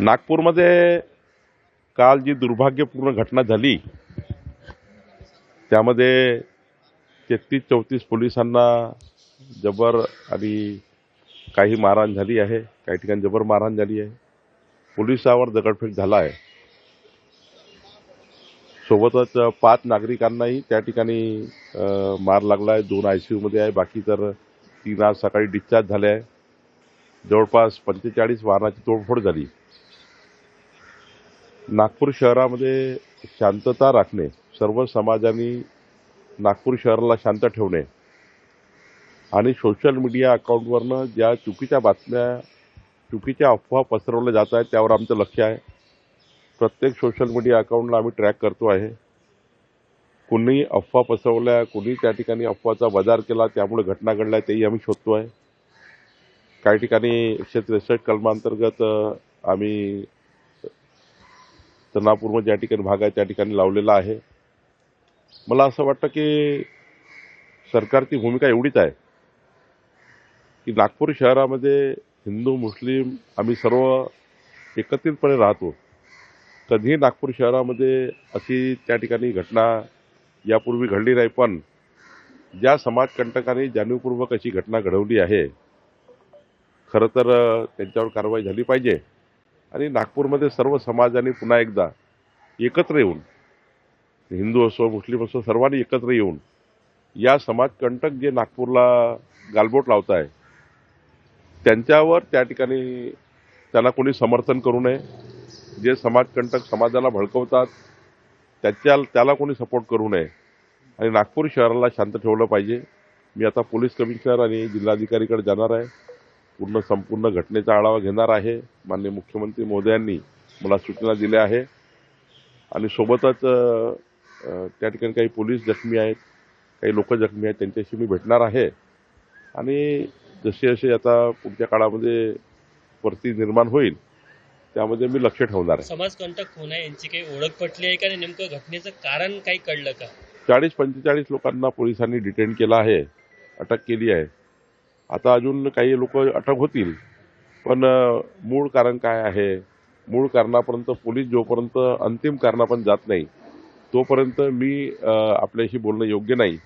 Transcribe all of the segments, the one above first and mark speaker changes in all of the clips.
Speaker 1: नागपूरमध्ये काल जी दुर्भाग्यपूर्ण घटना झाली त्यामध्ये 33-34 पोलिसांना जबर आणि काही मारहाण झाली आहे, काही ठिकाणी जबर मारहाण झाली आहे, पोलिसावर दगडफेक झाला आहे. सोबतच 5 नागरिकांनाही त्या ठिकाणी मार लागला आहे. 2 ICU मध्ये आहे, बाकी तर 3 आज सकाळी डिस्चार्ज झाले आहे. जवळपास 45 वाहनाची तोडफोड झाली. नागपूर शहरामध्ये शांतता राखणे, सर्व समाजाने नागपूर शहराला शांत ठेवणे आणि सोशल मीडिया अकाउंटवरनं ज्या चुकीच्या बातम्या, चुकीच्या अफवा पसरवल्या जात आहेत त्यावर आमचं लक्ष आहे. प्रत्येक सोशल मीडिया अकाउंटला आम्ही ट्रॅक करतो आहे. कोणी अफवा पसरवल्या, कोणी त्या ठिकाणी अफवाचा बाजार केला, त्यामुळे घटना घडल्या, तेही आम्ही शोधतो आहे. काही ठिकाणी 163 कलमांतर्गत आम्ही तनापूर ज्या ठिकाणी भाग आहे त्या ठिकाणी लावलेला आहे. मला असं वाटतं की सरकारची भूमिका एवढीच आहे की नागपूर शहरामध्ये हिंदू मुस्लिम आम्ही सर्व एकत्रितपणे राहतो. कधीही नागपूर शहरामध्ये अशी त्या ठिकाणी घटना यापूर्वी घडली नाही, पण ज्या समाजकंटकांनी जाणीवपूर्वक अशी घटना घडवली आहे, खरं तर त्यांच्यावर कारवाई झाली पाहिजे आणि नागपूरमध्ये सर्व समाजाने पुन्हा एकदा एकत्र येऊन, हिंदू असो मुस्लिम असो, सर्वांनी एकत्र येऊन या समाजकंटक जे नागपूरला गालबोट लावत आहे त्यांच्यावर त्या ठिकाणी त्याला कोणी समर्थन करू नये. जे समाजकंटक समाजाला भडकवतात त्याला कोणी सपोर्ट करू नये आणि नागपूर शहराला शांत ठेवलं पाहिजे. मी आता पोलीस कमिशनर आणि जिल्हाधिकारीकडे जाणार आहे. संपूर्ण घटनेचा आढावा घेणार आहे. माननीय मुख्यमंत्री महोदयांनी मला सूचना दिल्या आहे आणि सोबतच त्या ठिकाणी काही पोलीस जखमी आहेत, काही लोक जखमी आहेत, त्यांच्याशी मी भेटणार आहे आणि जसे जसे आता पुढच्या काळामध्ये परिस्थिती निर्माण होईल त्यामध्ये मी लक्ष ठेवणार आहे.
Speaker 2: समाजकंटक होण्या यांची काही ओळख पटली आहे का? नेमकं घटनेचं कारण काही कळलं का?
Speaker 1: 40-45 लोकांना पोलिसांनी डिटेन केलं आहे, अटक केली आहे. आता अजून काही लोक अटक होतील, पण मूळ कारण काय आहे, मूळ कारणापर्यंत पोलीस जोपर्यंत अंतिम कारणापर्यंत जात नाही तोपर्यंत मी आपल्याशी बोलणं योग्य नाही.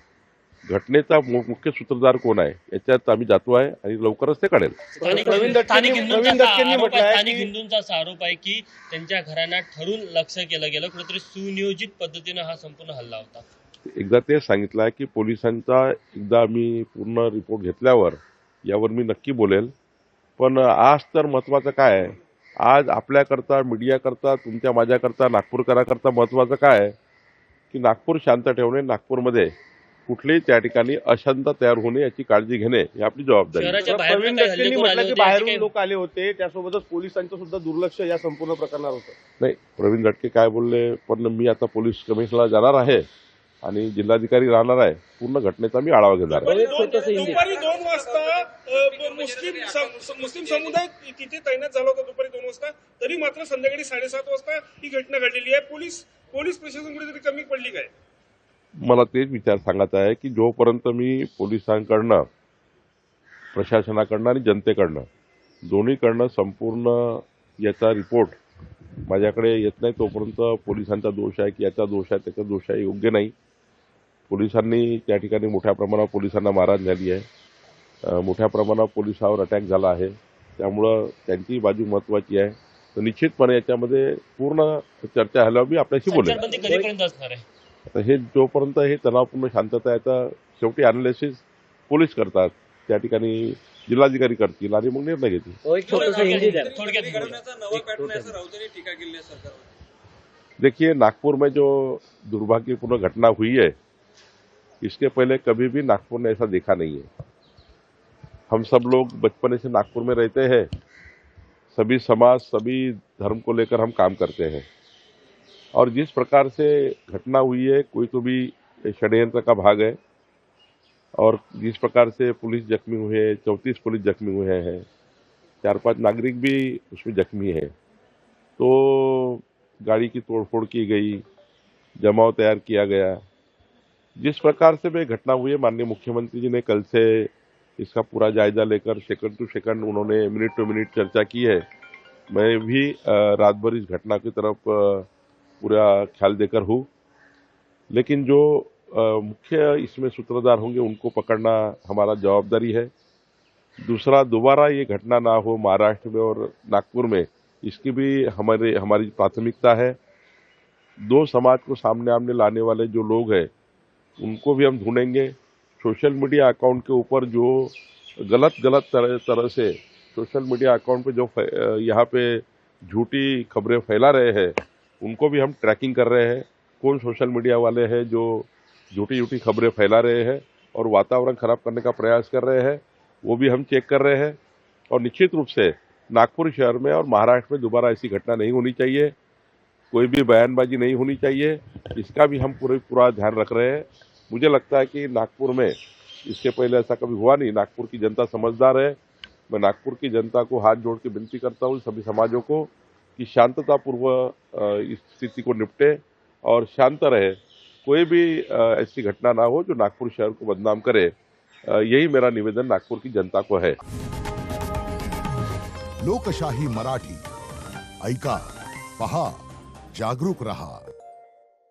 Speaker 1: घटनेचा मुख्य सूत्रधार कोण आहे याच्यात आम्ही जातो आहे आणि लवकरच ते कळेल.
Speaker 2: स्थानिक हिंदूंचा आरोप आहे की त्यांच्या घरांना ठरून लक्ष केलं गेलं, कुठेतरी सुनियोजित पद्धतीने हा संपूर्ण हल्ला होता.
Speaker 1: एकदा ते सांगितलं आहे की पोलिसांचा एकदा मी पूर्ण रिपोर्ट घेतल्यावर यावर मी नक्की बोलेल. पण आज तर महत्त्वाचं काय आहे, आज आपल्याकरता, मीडियाकरता, तुमच्या माझ्याकरता, नागपूरकराकरता महत्त्वाचं काय आहे की नागपूर शांत ठेवणे, नागपूरमध्ये कुठलेही त्या ठिकाणी अशांत तयार होणे याची काळजी घेणे ही आपली जबाबदारी आहे.
Speaker 3: बाहेरून लोक आले होते, त्यासोबतच पोलिसांचं सुद्धा दुर्लक्ष या संपूर्ण प्रकरणावर होतं.
Speaker 1: नाही, प्रवीण दटके काय बोलले, पण मी आता पोलीस कमिशनरला जाणार आहे आणि जिल्हाधिकारी राहणार आहे. पूर्ण घटनेचा मी आढावा घेणार आहे.
Speaker 4: दुपारी 2 वाजता मुस्लिम समुदाय तिथे तैनात झाला होता दुपारी 2 वाजता, तरी मात्र संध्याकाळी 7:30 वाजता ही घटना घडलेली आहे. पोलीस प्रशासन कुठेतरी कमी पडली काय?
Speaker 1: मला तेच विचार सांगायचा आहे की जोपर्यंत मी पोलिसांकडनं, प्रशासनाकडनं आणि जनतेकडनं दोन्हीकडनं संपूर्ण याचा रिपोर्ट माझ्याकडे येत नाही तोपर्यंत पोलिसांचा दोष आहे की याचा दोष आहे, त्याचा दोष आहे, योग्य नाही. पोलिसांनी त्या ठिकाणी मोठ्या प्रमाणावर पोलिसांना मारहाण झाली आहे, मोठ्या प्रमाणावर पोलिसावर अटॅक झाला आहे, त्यामुळं त्यांची बाजू महत्त्वाची आहे. तर निश्चितपणे याच्यामध्ये पूर्ण चर्चा झाल्यावर मी आपल्याशी बोलेन.
Speaker 2: कधीपर्यंत असणार आहे?
Speaker 1: आता हे जोपर्यंत हे तणावपूर्ण शांतता आहे तर शेवटी अनालिसिस पोलीस करतात, त्या ठिकाणी जिल्हाधिकारी करतील आणि मग निर्णय घेतील. देखिए, नागपुर में जो दुर्भाग्यपूर्ण घटना हुई है इसके पहले कभी भी नागपुर ने ऐसा देखा नहीं है. हम सब लोग बचपन से नागपुर में रहते हैं, सभी समाज, सभी धर्म को लेकर हम काम करते हैं और जिस प्रकार से घटना हुई है कोई तो भी षड्यंत्र का भाग है और जिस प्रकार से पुलिस जख्मी हुए हैं, 34 पुलिस जख्मी हुए हैं, 4-5 नागरिक भी उसमें जख्मी है. तो गाड़ी की तोड़फोड़ की गई, जमाव तैयार किया गया. जिस प्रकार से वे घटना हुई है, माननीय मुख्यमंत्री जी ने कल से इसका पूरा जायजा लेकर सेकंड टू सेकंड उन्होंने मिनट टू मिनट चर्चा की है मैं भी रात भर इस घटना की तरफ पूरा ख्याल देकर हूँ, लेकिन जो मुख्य इसमें सूत्रधार होंगे उनको पकड़ना हमारा जवाबदारी है। दूसरा, दोबारा ये घटना ना हो महाराष्ट्र में और नागपुर में, इसकी भी हमारी प्राथमिकता है। दो समाज को सामने आमने लाने वाले जो लोग हैं उनको भी हम ढूंढेंगे। सोशल मीडिया अकाउंट के ऊपर जो गलत तरह से सोशल मीडिया अकाउंट पे जो यहाँ पे झूठी खबरें फैला रहे हैं उनको भी हम ट्रैकिंग कर रहे हैं। कौन सोशल मीडिया वाले हैं जो झूठी खबरें फैला रहे हैं और वातावरण खराब करने का प्रयास कर रहे हैं, वो भी हम चेक कर रहे हैं। और निश्चित रूप से नागपुर शहर में और महाराष्ट्र में दोबारा ऐसी घटना नहीं होनी चाहिए, कोई भी बयानबाजी नहीं होनी चाहिए, इसका भी हम पूरा ध्यान रख रहे हैं। मुझे लगता है कि नागपुर में इससे पहले ऐसा कभी हुआ नहीं। नागपुर की जनता समझदार है। मैं नागपुर की जनता को हाथ जोड़ के विनती करता हूँ, सभी समाजों को, कि शांततापूर्वक इस स्थिति को निपटे और शांत रहे। कोई भी ऐसी घटना ना हो जो नागपुर शहर को बदनाम करे। यही मेरा निवेदन नागपुर की जनता को है।
Speaker 5: लोकशाही मराठी ऐका, पहा, जागरूक रहा।